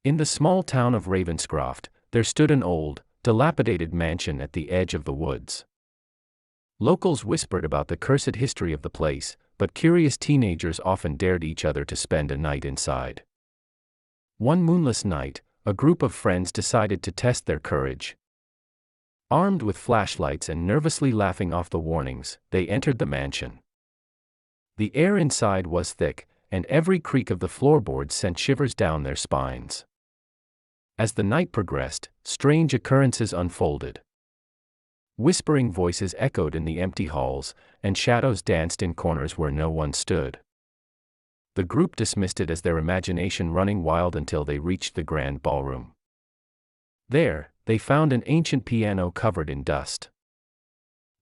In the small town of Ravenscroft, there stood an old, dilapidated mansion at the edge of the woods. Locals whispered about the cursed history of the place, but curious teenagers often dared each other to spend a night inside. One moonless night, a group of friends decided to test their courage. Armed with flashlights and nervously laughing off the warnings, they entered the mansion. The air inside was thick, and every creak of the floorboards sent shivers down their spines. As the night progressed, strange occurrences unfolded. Whispering voices echoed in the empty halls, and shadows danced in corners where no one stood. The group dismissed it as their imagination running wild until they reached the grand ballroom. There, they found an ancient piano covered in dust.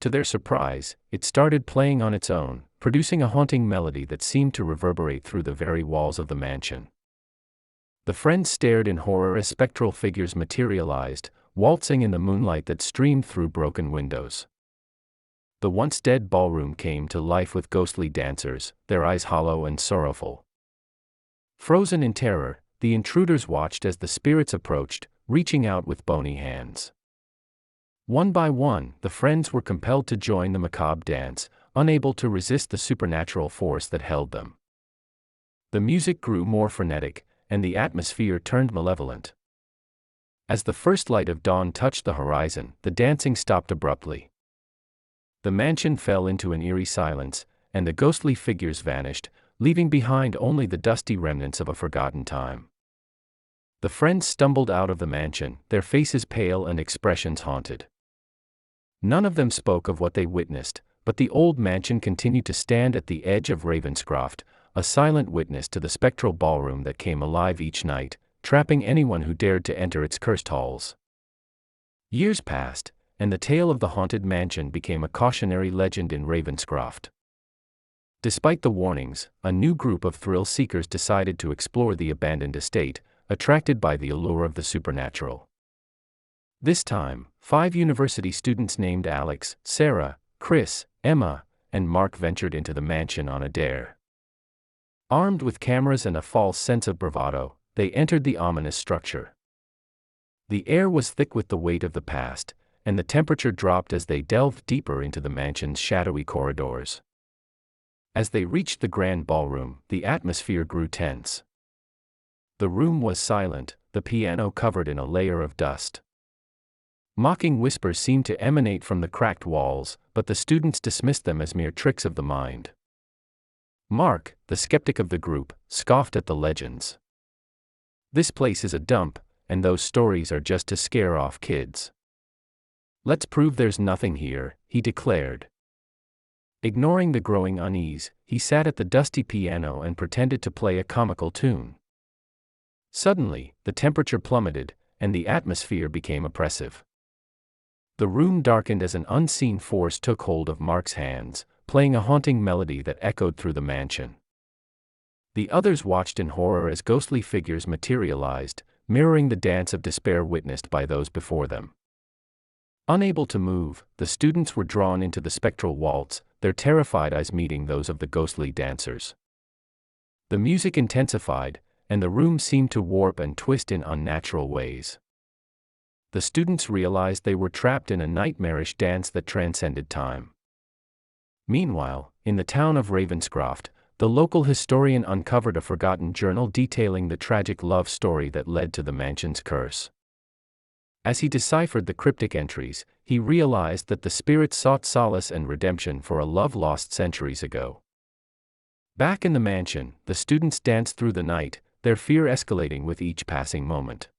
To their surprise, it started playing on its own, producing a haunting melody that seemed to reverberate through the very walls of the mansion. The friends stared in horror as spectral figures materialized, waltzing in the moonlight that streamed through broken windows. The once dead ballroom came to life with ghostly dancers, their eyes hollow and sorrowful. Frozen in terror, the intruders watched as the spirits approached, reaching out with bony hands. One by one, the friends were compelled to join the macabre dance, unable to resist the supernatural force that held them. The music grew more frenetic, and the atmosphere turned malevolent. As the first light of dawn touched the horizon, the dancing stopped abruptly. The mansion fell into an eerie silence, and the ghostly figures vanished, leaving behind only the dusty remnants of a forgotten time. The friends stumbled out of the mansion, their faces pale and expressions haunted. None of them spoke of what they witnessed, but the old mansion continued to stand at the edge of Ravenscroft, a silent witness to the spectral ballroom that came alive each night, trapping anyone who dared to enter its cursed halls. Years passed, and the tale of the haunted mansion became a cautionary legend in Ravenscroft. Despite the warnings, a new group of thrill-seekers decided to explore the abandoned estate, attracted by the allure of the supernatural. This time, 5 university students named Alex, Sarah, Chris, Emma, and Mark ventured into the mansion on a dare. Armed with cameras and a false sense of bravado, they entered the ominous structure. The air was thick with the weight of the past, and the temperature dropped as they delved deeper into the mansion's shadowy corridors. As they reached the grand ballroom, the atmosphere grew tense. The room was silent, the piano covered in a layer of dust. Mocking whispers seemed to emanate from the cracked walls, but the students dismissed them as mere tricks of the mind. Mark, the skeptic of the group, scoffed at the legends. "This place is a dump, and those stories are just to scare off kids. Let's prove there's nothing here," he declared. Ignoring the growing unease, he sat at the dusty piano and pretended to play a comical tune. Suddenly, the temperature plummeted, and the atmosphere became oppressive. The room darkened as an unseen force took hold of Mark's hands, playing a haunting melody that echoed through the mansion. The others watched in horror as ghostly figures materialized, mirroring the dance of despair witnessed by those before them. Unable to move, the students were drawn into the spectral waltz, their terrified eyes meeting those of the ghostly dancers. The music intensified, and the room seemed to warp and twist in unnatural ways. The students realized they were trapped in a nightmarish dance that transcended time. Meanwhile, in the town of Ravenscroft, the local historian uncovered a forgotten journal detailing the tragic love story that led to the mansion's curse. As he deciphered the cryptic entries, he realized that the spirits sought solace and redemption for a love lost centuries ago. Back in the mansion, the students danced through the night, their fear escalating with each passing moment.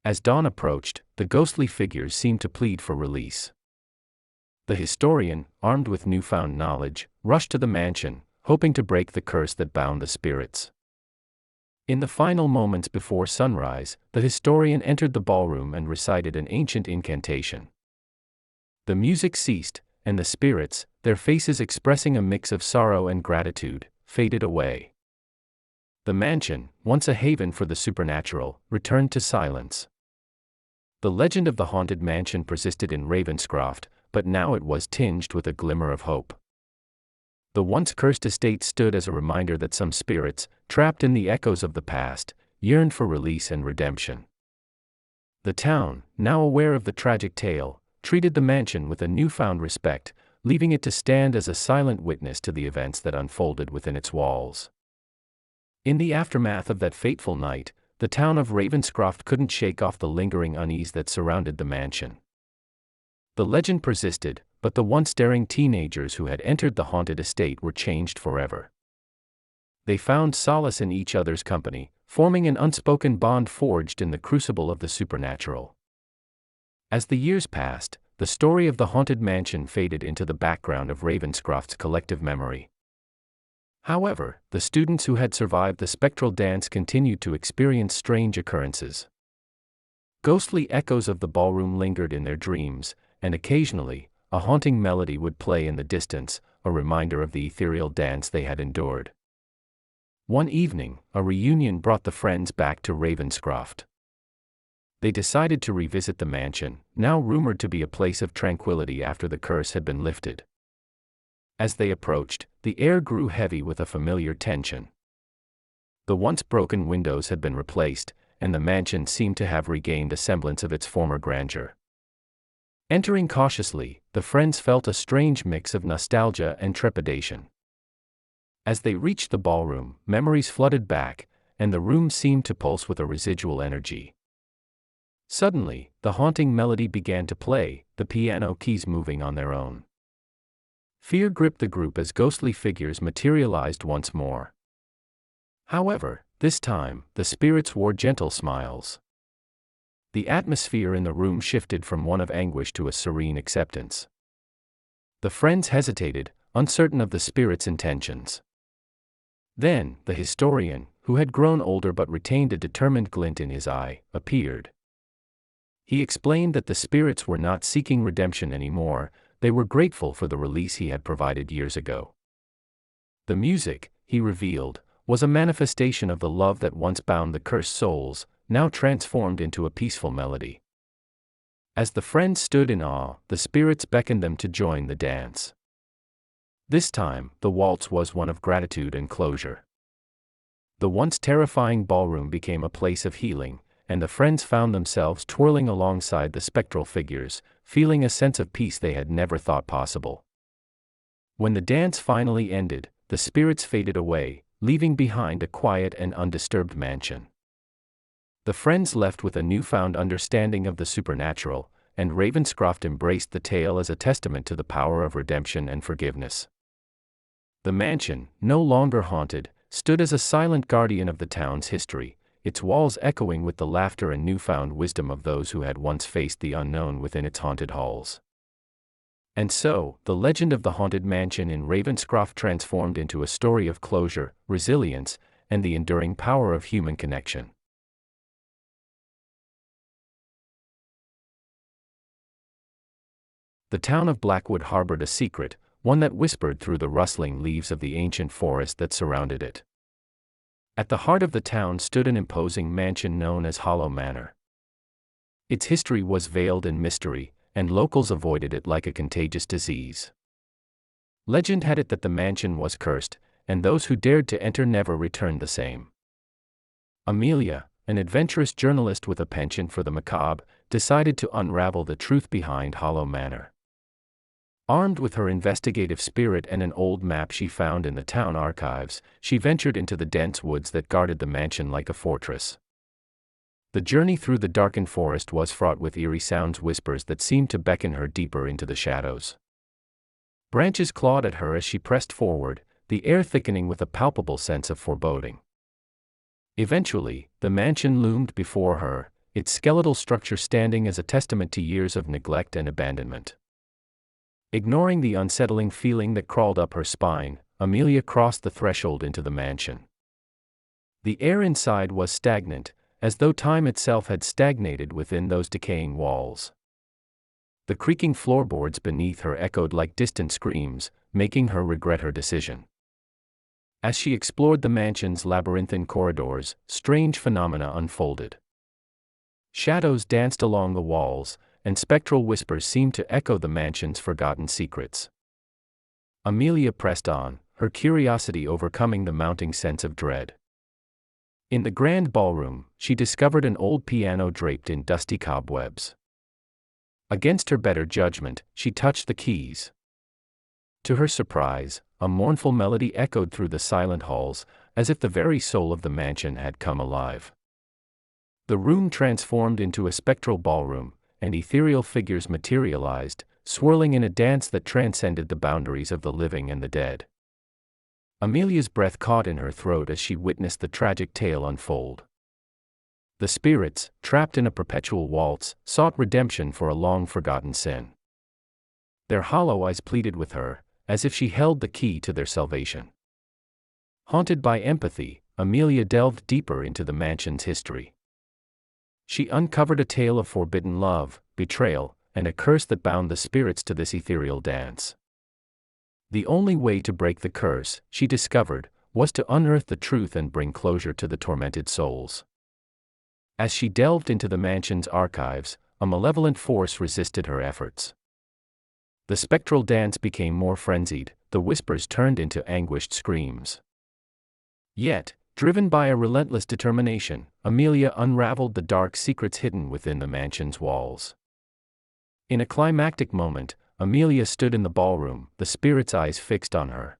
As dawn approached, the ghostly figures seemed to plead for release. The historian, armed with newfound knowledge, rushed to the mansion, hoping to break the curse that bound the spirits. In the final moments before sunrise, the historian entered the ballroom and recited an ancient incantation. The music ceased, and the spirits, their faces expressing a mix of sorrow and gratitude, faded away. The mansion, once a haven for the supernatural, returned to silence. The legend of the haunted mansion persisted in Ravenscroft, but now it was tinged with a glimmer of hope. The once cursed estate stood as a reminder that some spirits, trapped in the echoes of the past, yearned for release and redemption. The town, now aware of the tragic tale, treated the mansion with a newfound respect, leaving it to stand as a silent witness to the events that unfolded within its walls. In the aftermath of that fateful night, the town of Ravenscroft couldn't shake off the lingering unease that surrounded the mansion. The legend persisted, but the once daring teenagers who had entered the haunted estate were changed forever. They found solace in each other's company, forming an unspoken bond forged in the crucible of the supernatural. As the years passed, the story of the haunted mansion faded into the background of Ravenscroft's collective memory. However, the students who had survived the spectral dance continued to experience strange occurrences. Ghostly echoes of the ballroom lingered in their dreams, and occasionally, a haunting melody would play in the distance, a reminder of the ethereal dance they had endured. One evening, a reunion brought the friends back to Ravenscroft. They decided to revisit the mansion, now rumored to be a place of tranquility after the curse had been lifted. As they approached, the air grew heavy with a familiar tension. The once broken windows had been replaced, and the mansion seemed to have regained a semblance of its former grandeur. Entering cautiously, the friends felt a strange mix of nostalgia and trepidation. As they reached the ballroom, memories flooded back, and the room seemed to pulse with a residual energy. Suddenly, the haunting melody began to play, the piano keys moving on their own. Fear gripped the group as ghostly figures materialized once more. However, this time, the spirits wore gentle smiles. The atmosphere in the room shifted from one of anguish to a serene acceptance. The friends hesitated, uncertain of the spirits' intentions. Then, the historian, who had grown older but retained a determined glint in his eye, appeared. He explained that the spirits were not seeking redemption anymore, they were grateful for the release he had provided years ago. The music, he revealed, was a manifestation of the love that once bound the cursed souls, now transformed into a peaceful melody. As the friends stood in awe, the spirits beckoned them to join the dance. This time, the waltz was one of gratitude and closure. The once terrifying ballroom became a place of healing, and the friends found themselves twirling alongside the spectral figures, feeling a sense of peace they had never thought possible. When the dance finally ended, the spirits faded away, leaving behind a quiet and undisturbed mansion. The friends left with a newfound understanding of the supernatural, and Ravenscroft embraced the tale as a testament to the power of redemption and forgiveness. The mansion, no longer haunted, stood as a silent guardian of the town's history, its walls echoing with the laughter and newfound wisdom of those who had once faced the unknown within its haunted halls. And so, the legend of the haunted mansion in Ravenscroft transformed into a story of closure, resilience, and the enduring power of human connection. The town of Blackwood harbored a secret, one that whispered through the rustling leaves of the ancient forest that surrounded it. At the heart of the town stood an imposing mansion known as Hollow Manor. Its history was veiled in mystery, and locals avoided it like a contagious disease. Legend had it that the mansion was cursed, and those who dared to enter never returned the same. Amelia, an adventurous journalist with a penchant for the macabre, decided to unravel the truth behind Hollow Manor. Armed with her investigative spirit and an old map she found in the town archives, she ventured into the dense woods that guarded the mansion like a fortress. The journey through the darkened forest was fraught with eerie sounds, whispers that seemed to beckon her deeper into the shadows. Branches clawed at her as she pressed forward, the air thickening with a palpable sense of foreboding. Eventually, the mansion loomed before her, its skeletal structure standing as a testament to years of neglect and abandonment. Ignoring the unsettling feeling that crawled up her spine, Amelia crossed the threshold into the mansion. The air inside was stagnant, as though time itself had stagnated within those decaying walls. The creaking floorboards beneath her echoed like distant screams, making her regret her decision. As she explored the mansion's labyrinthine corridors, strange phenomena unfolded. Shadows danced along the walls, and spectral whispers seemed to echo the mansion's forgotten secrets. Amelia pressed on, her curiosity overcoming the mounting sense of dread. In the grand ballroom, she discovered an old piano draped in dusty cobwebs. Against her better judgment, she touched the keys. To her surprise, a mournful melody echoed through the silent halls, as if the very soul of the mansion had come alive. The room transformed into a spectral ballroom, and ethereal figures materialized, swirling in a dance that transcended the boundaries of the living and the dead. Amelia's breath caught in her throat as she witnessed the tragic tale unfold. The spirits, trapped in a perpetual waltz, sought redemption for a long-forgotten sin. Their hollow eyes pleaded with her, as if she held the key to their salvation. Haunted by empathy, Amelia delved deeper into the mansion's history. She uncovered a tale of forbidden love, betrayal, and a curse that bound the spirits to this ethereal dance. The only way to break the curse, she discovered, was to unearth the truth and bring closure to the tormented souls. As she delved into the mansion's archives, a malevolent force resisted her efforts. The spectral dance became more frenzied, the whispers turned into anguished screams. Yet, driven by a relentless determination, Amelia unraveled the dark secrets hidden within the mansion's walls. In a climactic moment, Amelia stood in the ballroom, the spirit's eyes fixed on her.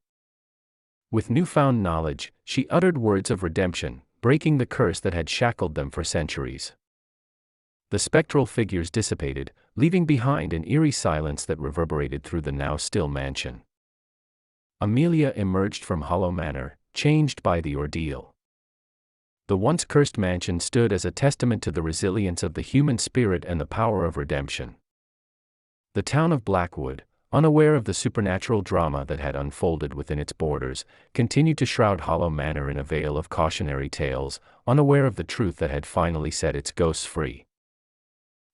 With newfound knowledge, she uttered words of redemption, breaking the curse that had shackled them for centuries. The spectral figures dissipated, leaving behind an eerie silence that reverberated through the now still mansion. Amelia emerged from Hollow Manor, changed by the ordeal. The once cursed mansion stood as a testament to the resilience of the human spirit and the power of redemption. The town of Blackwood, unaware of the supernatural drama that had unfolded within its borders, continued to shroud Hollow Manor in a veil of cautionary tales, unaware of the truth that had finally set its ghosts free.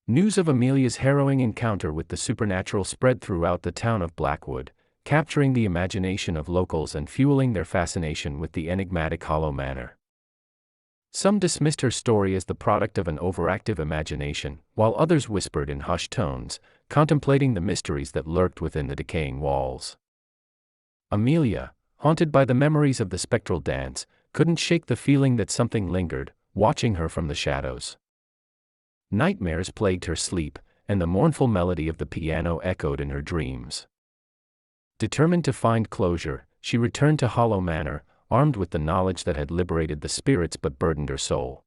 News of Amelia's harrowing encounter with the supernatural spread throughout the town of Blackwood, capturing the imagination of locals and fueling their fascination with the enigmatic Hollow Manor. Some dismissed her story as the product of an overactive imagination, while others whispered in hushed tones, contemplating the mysteries that lurked within the decaying walls. Amelia, haunted by the memories of the spectral dance, couldn't shake the feeling that something lingered, watching her from the shadows. Nightmares plagued her sleep, and the mournful melody of the piano echoed in her dreams. Determined to find closure, she returned to Hollow Manor, armed with the knowledge that had liberated the spirits but burdened her soul.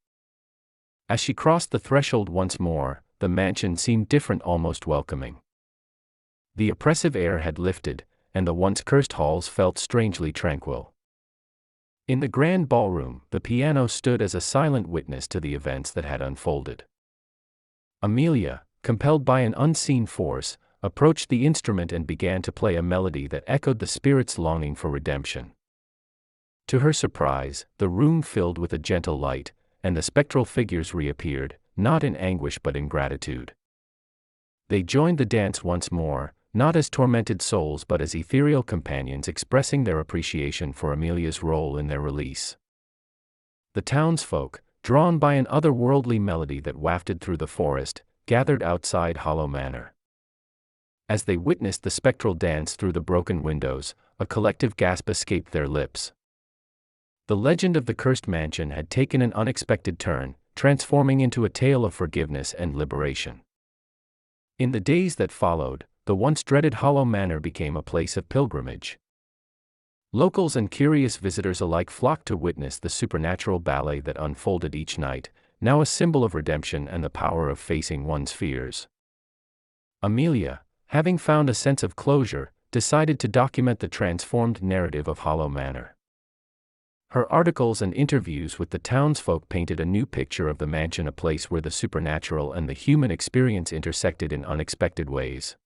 As she crossed the threshold once more, the mansion seemed different, almost welcoming. The oppressive air had lifted, and the once cursed halls felt strangely tranquil. In the grand ballroom, the piano stood as a silent witness to the events that had unfolded. Amelia, compelled by an unseen force, approached the instrument and began to play a melody that echoed the spirit's longing for redemption. To her surprise, the room filled with a gentle light, and the spectral figures reappeared, not in anguish but in gratitude. They joined the dance once more, not as tormented souls but as ethereal companions expressing their appreciation for Amelia's role in their release. The townsfolk, drawn by an otherworldly melody that wafted through the forest, gathered outside Hollow Manor. As they witnessed the spectral dance through the broken windows, a collective gasp escaped their lips. The legend of the cursed mansion had taken an unexpected turn, transforming into a tale of forgiveness and liberation. In the days that followed, the once dreaded Hollow Manor became a place of pilgrimage. Locals and curious visitors alike flocked to witness the supernatural ballet that unfolded each night, now a symbol of redemption and the power of facing one's fears. Amelia, having found a sense of closure, decided to document the transformed narrative of Hollow Manor. Her articles and interviews with the townsfolk painted a new picture of the mansion, a place where the supernatural and the human experience intersected in unexpected ways.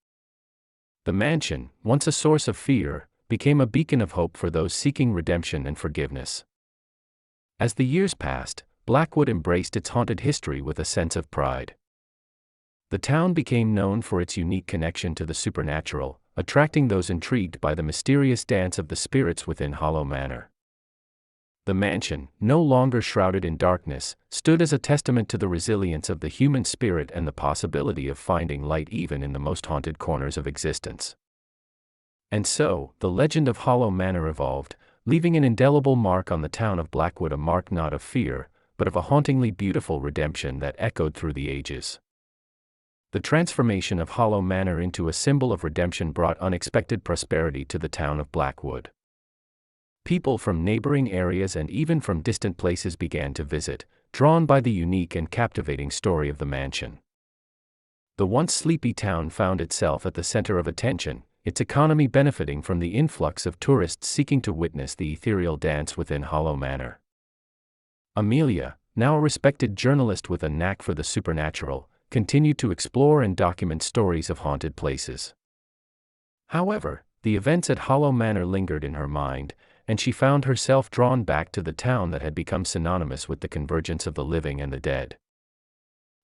The mansion, once a source of fear, became a beacon of hope for those seeking redemption and forgiveness. As the years passed, Blackwood embraced its haunted history with a sense of pride. The town became known for its unique connection to the supernatural, attracting those intrigued by the mysterious dance of the spirits within Hollow Manor. The mansion, no longer shrouded in darkness, stood as a testament to the resilience of the human spirit and the possibility of finding light even in the most haunted corners of existence. And so, the legend of Hollow Manor evolved, leaving an indelible mark on the town of Blackwood, a mark not of fear, but of a hauntingly beautiful redemption that echoed through the ages. The transformation of Hollow Manor into a symbol of redemption brought unexpected prosperity to the town of Blackwood. People from neighboring areas and even from distant places began to visit, drawn by the unique and captivating story of the mansion. The once sleepy town found itself at the center of attention, its economy benefiting from the influx of tourists seeking to witness the ethereal dance within Hollow Manor. Amelia, now a respected journalist with a knack for the supernatural, continued to explore and document stories of haunted places. However, the events at Hollow Manor lingered in her mind, and she found herself drawn back to the town that had become synonymous with the convergence of the living and the dead.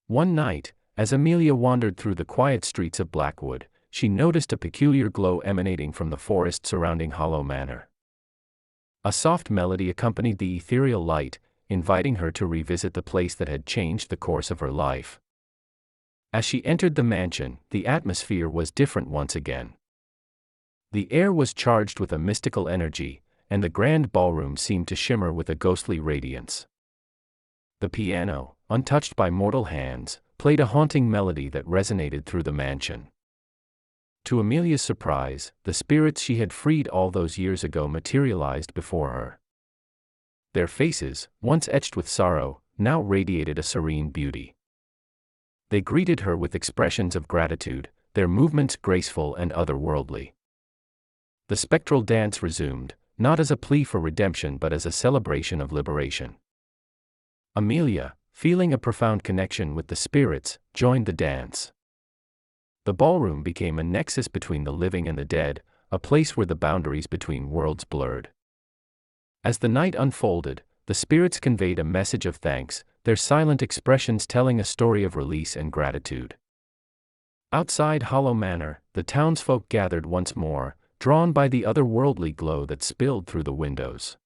One night, as Amelia wandered through the quiet streets of Blackwood, she noticed a peculiar glow emanating from the forest surrounding Hollow Manor. A soft melody accompanied the ethereal light, inviting her to revisit the place that had changed the course of her life. As she entered the mansion, the atmosphere was different once again. The air was charged with a mystical energy, and the grand ballroom seemed to shimmer with a ghostly radiance. The piano, untouched by mortal hands, played a haunting melody that resonated through the mansion. To Amelia's surprise, the spirits she had freed all those years ago materialized before her. Their faces, once etched with sorrow, now radiated a serene beauty. They greeted her with expressions of gratitude, their movements graceful and otherworldly. The spectral dance resumed, not as a plea for redemption but as a celebration of liberation. Amelia, feeling a profound connection with the spirits, joined the dance. The ballroom became a nexus between the living and the dead, a place where the boundaries between worlds blurred. As the night unfolded, the spirits conveyed a message of thanks, their silent expressions telling a story of release and gratitude. Outside Hollow Manor, the townsfolk gathered once more, drawn by the otherworldly glow that spilled through the windows.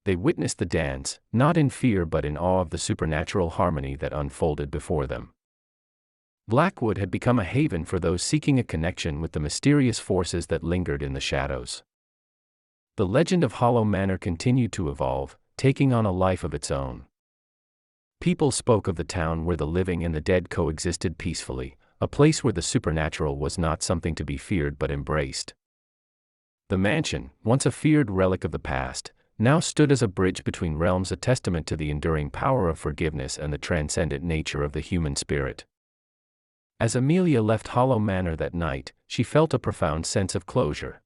They witnessed the dance, not in fear but in awe of the supernatural harmony that unfolded before them. Blackwood had become a haven for those seeking a connection with the mysterious forces that lingered in the shadows. The legend of Hollow Manor continued to evolve, taking on a life of its own. People spoke of the town where the living and the dead coexisted peacefully, a place where the supernatural was not something to be feared but embraced. The mansion, once a feared relic of the past, now stood as a bridge between realms, a testament to the enduring power of forgiveness and the transcendent nature of the human spirit. As Amelia left Hollow Manor that night, she felt a profound sense of closure.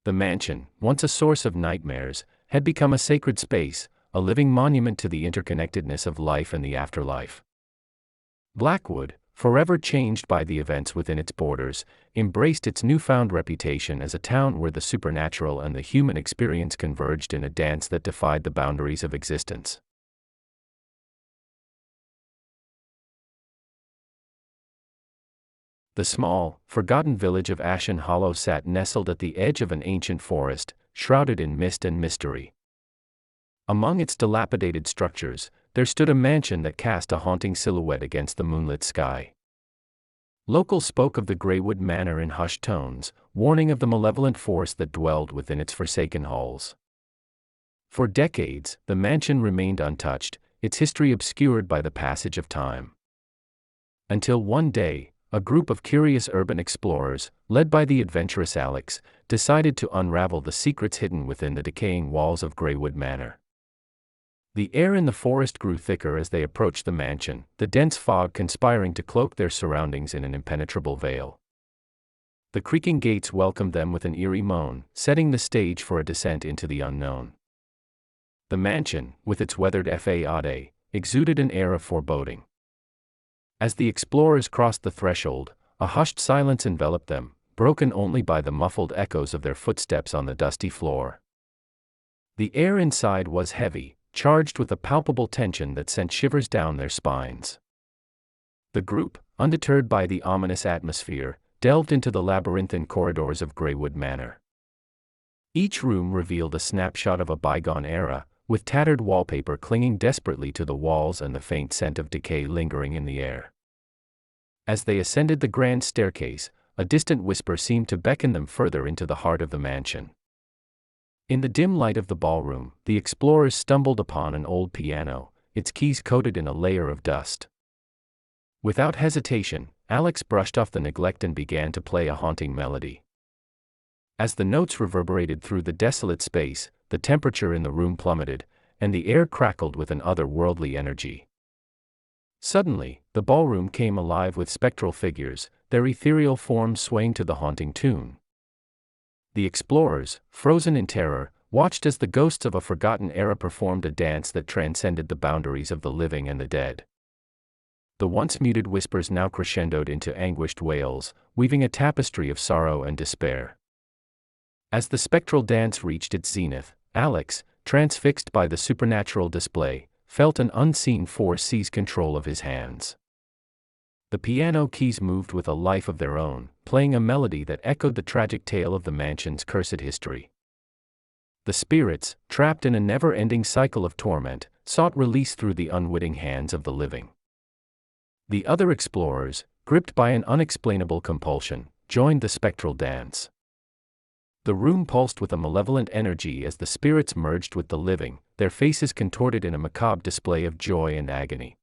The mansion, once a source of nightmares, had become a sacred space, a living monument to the interconnectedness of life and the afterlife. Blackwood, forever changed by the events within its borders, embraced its newfound reputation as a town where the supernatural and the human experience converged in a dance that defied the boundaries of existence. The small, forgotten village of Ashen Hollow sat nestled at the edge of an ancient forest, shrouded in mist and mystery. Among its dilapidated structures, there stood a mansion that cast a haunting silhouette against the moonlit sky. Locals spoke of the Greywood Manor in hushed tones, warning of the malevolent force that dwelled within its forsaken halls. For decades, the mansion remained untouched, its history obscured by the passage of time. Until one day, a group of curious urban explorers, led by the adventurous Alex, decided to unravel the secrets hidden within the decaying walls of Greywood Manor. The air in the forest grew thicker as they approached the mansion, the dense fog conspiring to cloak their surroundings in an impenetrable veil. The creaking gates welcomed them with an eerie moan, setting the stage for a descent into the unknown. The mansion, with its weathered facade, exuded an air of foreboding. As the explorers crossed the threshold, a hushed silence enveloped them, broken only by the muffled echoes of their footsteps on the dusty floor. The air inside was heavy, charged with a palpable tension that sent shivers down their spines. The group, undeterred by the ominous atmosphere, delved into the labyrinthine corridors of Greywood Manor. Each room revealed a snapshot of a bygone era, with tattered wallpaper clinging desperately to the walls and the faint scent of decay lingering in the air. As they ascended the grand staircase, a distant whisper seemed to beckon them further into the heart of the mansion. In the dim light of the ballroom, the explorers stumbled upon an old piano, its keys coated in a layer of dust. Without hesitation, Alex brushed off the neglect and began to play a haunting melody. As the notes reverberated through the desolate space, the temperature in the room plummeted, and the air crackled with an otherworldly energy. Suddenly, the ballroom came alive with spectral figures, their ethereal forms swaying to the haunting tune. The explorers, frozen in terror, watched as the ghosts of a forgotten era performed a dance that transcended the boundaries of the living and the dead. The once muted whispers now crescendoed into anguished wails, weaving a tapestry of sorrow and despair. As the spectral dance reached its zenith, Alex, transfixed by the supernatural display, felt an unseen force seize control of his hands. The piano keys moved with a life of their own, playing a melody that echoed the tragic tale of the mansion's cursed history. The spirits, trapped in a never-ending cycle of torment, sought release through the unwitting hands of the living. The other explorers, gripped by an unexplainable compulsion, joined the spectral dance. The room pulsed with a malevolent energy as the spirits merged with the living, their faces contorted in a macabre display of joy and agony.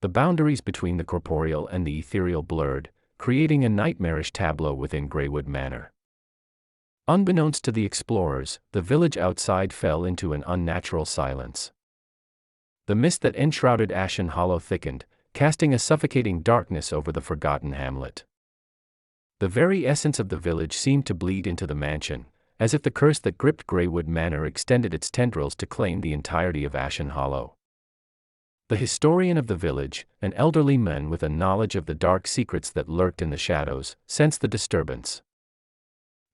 The boundaries between the corporeal and the ethereal blurred, creating a nightmarish tableau within Greywood Manor. Unbeknownst to the explorers, the village outside fell into an unnatural silence. The mist that enshrouded Ashen Hollow thickened, casting a suffocating darkness over the forgotten hamlet. The very essence of the village seemed to bleed into the mansion, as if the curse that gripped Greywood Manor extended its tendrils to claim the entirety of Ashen Hollow. The historian of the village, an elderly man with a knowledge of the dark secrets that lurked in the shadows, sensed the disturbance.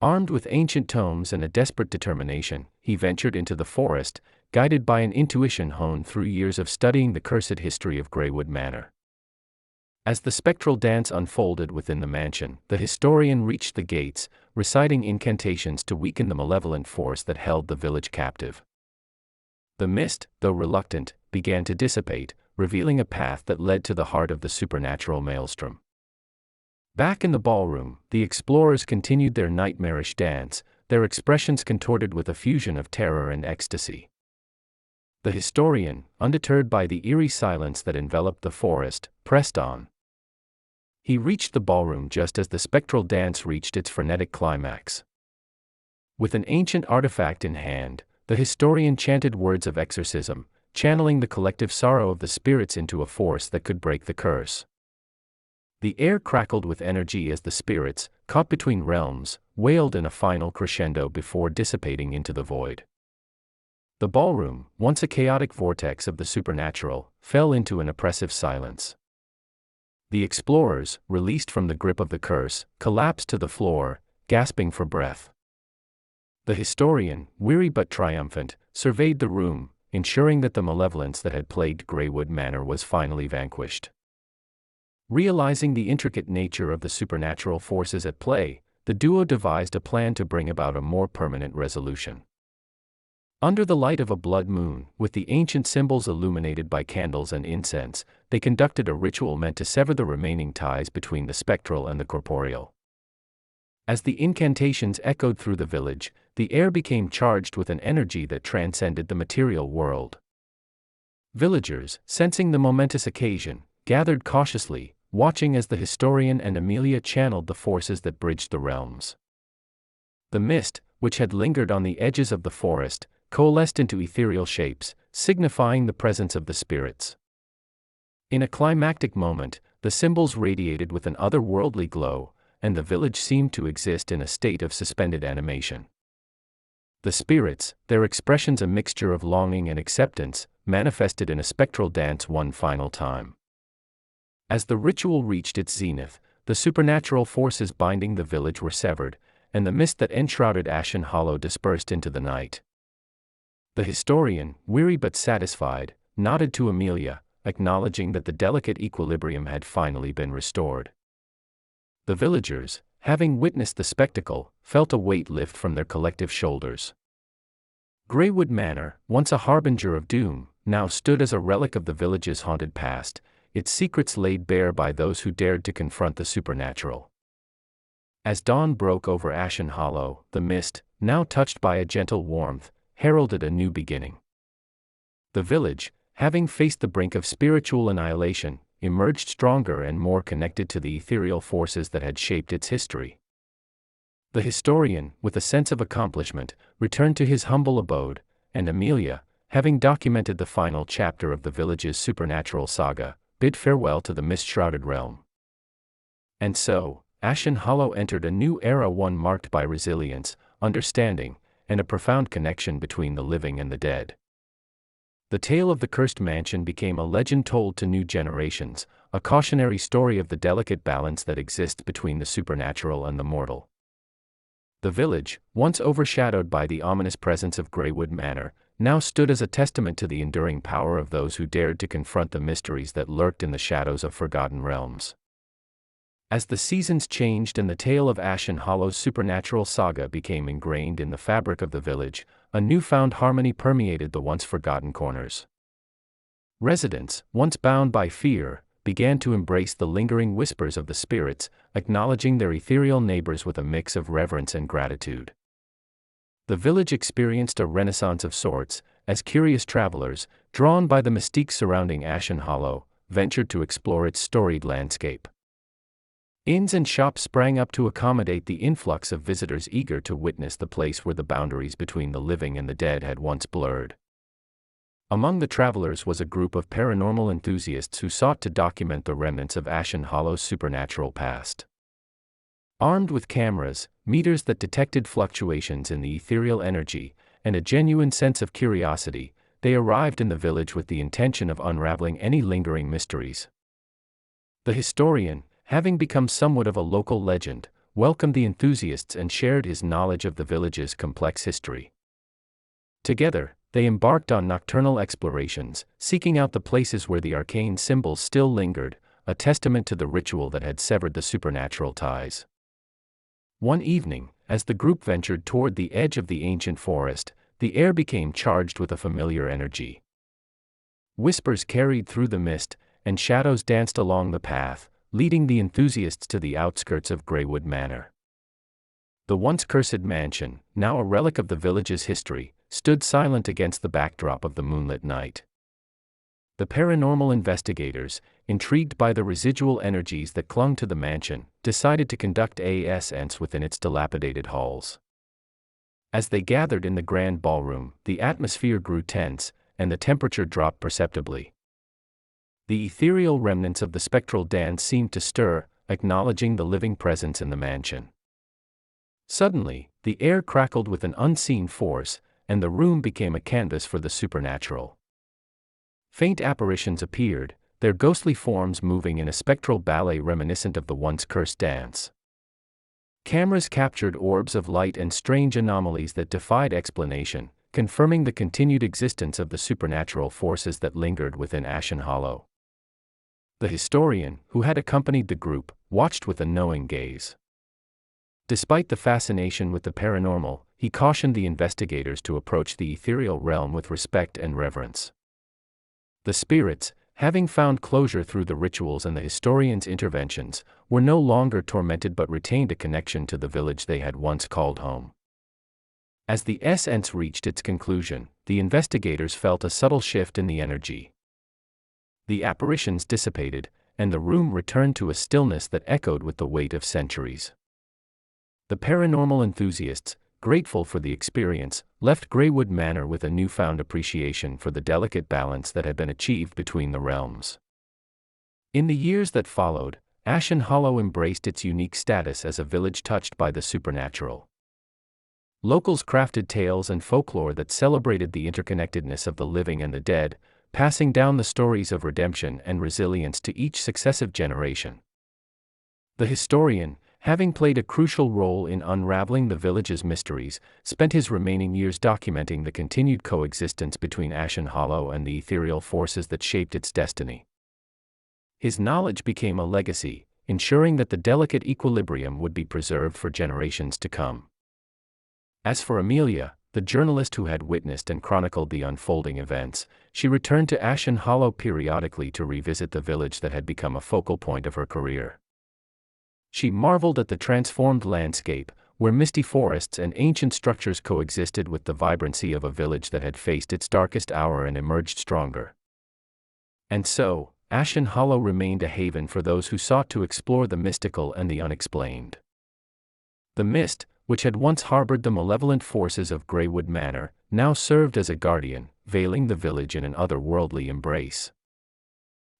Armed with ancient tomes and a desperate determination, he ventured into the forest, guided by an intuition honed through years of studying the cursed history of Greywood Manor. As the spectral dance unfolded within the mansion, the historian reached the gates, reciting incantations to weaken the malevolent force that held the village captive. The mist, though reluctant, began to dissipate, revealing a path that led to the heart of the supernatural maelstrom. Back in the ballroom, the explorers continued their nightmarish dance, their expressions contorted with a fusion of terror and ecstasy. The historian, undeterred by the eerie silence that enveloped the forest, pressed on. He reached the ballroom just as the spectral dance reached its frenetic climax. With an ancient artifact in hand, the historian chanted words of exorcism, channeling the collective sorrow of the spirits into a force that could break the curse. The air crackled with energy as the spirits, caught between realms, wailed in a final crescendo before dissipating into the void. The ballroom, once a chaotic vortex of the supernatural, fell into an oppressive silence. The explorers, released from the grip of the curse, collapsed to the floor, gasping for breath. The historian, weary but triumphant, surveyed the room, ensuring that the malevolence that had plagued Greywood Manor was finally vanquished. Realizing the intricate nature of the supernatural forces at play, the duo devised a plan to bring about a more permanent resolution. Under the light of a blood moon, with the ancient symbols illuminated by candles and incense, they conducted a ritual meant to sever the remaining ties between the spectral and the corporeal. As the incantations echoed through the village, the air became charged with an energy that transcended the material world. Villagers, sensing the momentous occasion, gathered cautiously, watching as the historian and Amelia channeled the forces that bridged the realms. The mist, which had lingered on the edges of the forest, coalesced into ethereal shapes, signifying the presence of the spirits. In a climactic moment, the symbols radiated with an otherworldly glow, and the village seemed to exist in a state of suspended animation. The spirits, their expressions a mixture of longing and acceptance, manifested in a spectral dance one final time. As the ritual reached its zenith, the supernatural forces binding the village were severed, and the mist that enshrouded Ashen Hollow dispersed into the night. The historian, weary but satisfied, nodded to Amelia, acknowledging that the delicate equilibrium had finally been restored. The villagers, having witnessed the spectacle, felt a weight lift from their collective shoulders. Greywood Manor, once a harbinger of doom, now stood as a relic of the village's haunted past, its secrets laid bare by those who dared to confront the supernatural. As dawn broke over Ashen Hollow, the mist, now touched by a gentle warmth, heralded a new beginning. The village, having faced the brink of spiritual annihilation, emerged stronger and more connected to the ethereal forces that had shaped its history. The historian, with a sense of accomplishment, returned to his humble abode, and Amelia, having documented the final chapter of the village's supernatural saga, bid farewell to the mist-shrouded realm. And so, Ashen Hollow entered a new era, one marked by resilience, understanding, and a profound connection between the living and the dead. The tale of the cursed mansion became a legend told to new generations, a cautionary story of the delicate balance that exists between the supernatural and the mortal. The village, once overshadowed by the ominous presence of Greywood Manor, now stood as a testament to the enduring power of those who dared to confront the mysteries that lurked in the shadows of forgotten realms. As the seasons changed and the tale of Ashen Hollow's supernatural saga became ingrained in the fabric of the village, a newfound harmony permeated the once forgotten corners. Residents, once bound by fear, began to embrace the lingering whispers of the spirits, acknowledging their ethereal neighbors with a mix of reverence and gratitude. The village experienced a renaissance of sorts, as curious travelers, drawn by the mystique surrounding Ashen Hollow, ventured to explore its storied landscape. Inns and shops sprang up to accommodate the influx of visitors eager to witness the place where the boundaries between the living and the dead had once blurred. Among the travelers was a group of paranormal enthusiasts who sought to document the remnants of Ashen Hollow's supernatural past. Armed with cameras, meters that detected fluctuations in the ethereal energy, and a genuine sense of curiosity, they arrived in the village with the intention of unraveling any lingering mysteries. The historian, having become somewhat of a local legend, welcomed the enthusiasts and shared his knowledge of the village's complex history. Together, they embarked on nocturnal explorations, seeking out the places where the arcane symbols still lingered, a testament to the ritual that had severed the supernatural ties. One evening, as the group ventured toward the edge of the ancient forest, the air became charged with a familiar energy. Whispers carried through the mist, and shadows danced along the path, leading the enthusiasts to the outskirts of Greywood Manor. The once cursed mansion, now a relic of the village's history, stood silent against the backdrop of the moonlit night. The paranormal investigators, intrigued by the residual energies that clung to the mansion, decided to conduct a seance within its dilapidated halls. As they gathered in the grand ballroom, the atmosphere grew tense, and the temperature dropped perceptibly. The ethereal remnants of the spectral dance seemed to stir, acknowledging the living presence in the mansion. Suddenly, the air crackled with an unseen force, and the room became a canvas for the supernatural. Faint apparitions appeared, their ghostly forms moving in a spectral ballet reminiscent of the once cursed dance. Cameras captured orbs of light and strange anomalies that defied explanation, confirming the continued existence of the supernatural forces that lingered within Ashen Hollow. The historian, who had accompanied the group, watched with a knowing gaze. Despite the fascination with the paranormal, he cautioned the investigators to approach the ethereal realm with respect and reverence. The spirits, having found closure through the rituals and the historian's interventions, were no longer tormented but retained a connection to the village they had once called home. As the seance reached its conclusion, the investigators felt a subtle shift in the energy. The apparitions dissipated, and the room returned to a stillness that echoed with the weight of centuries. The paranormal enthusiasts, grateful for the experience, left Greywood Manor with a newfound appreciation for the delicate balance that had been achieved between the realms. In the years that followed, Ashen Hollow embraced its unique status as a village touched by the supernatural. Locals crafted tales and folklore that celebrated the interconnectedness of the living and the dead, passing down the stories of redemption and resilience to each successive generation. The historian, having played a crucial role in unraveling the village's mysteries, spent his remaining years documenting the continued coexistence between Ashen Hollow and the ethereal forces that shaped its destiny. His knowledge became a legacy, ensuring that the delicate equilibrium would be preserved for generations to come. As for Amelia, the journalist who had witnessed and chronicled the unfolding events, she returned to Ashen Hollow periodically to revisit the village that had become a focal point of her career. She marveled at the transformed landscape, where misty forests and ancient structures coexisted with the vibrancy of a village that had faced its darkest hour and emerged stronger. And so, Ashen Hollow remained a haven for those who sought to explore the mystical and the unexplained. The mist, which had once harbored the malevolent forces of Greywood Manor, now served as a guardian, veiling the village in an otherworldly embrace.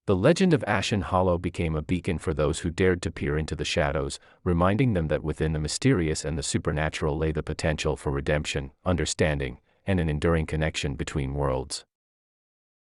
The legend of Ashen Hollow became a beacon for those who dared to peer into the shadows, reminding them that within the mysterious and the supernatural lay the potential for redemption, understanding, and an enduring connection between worlds.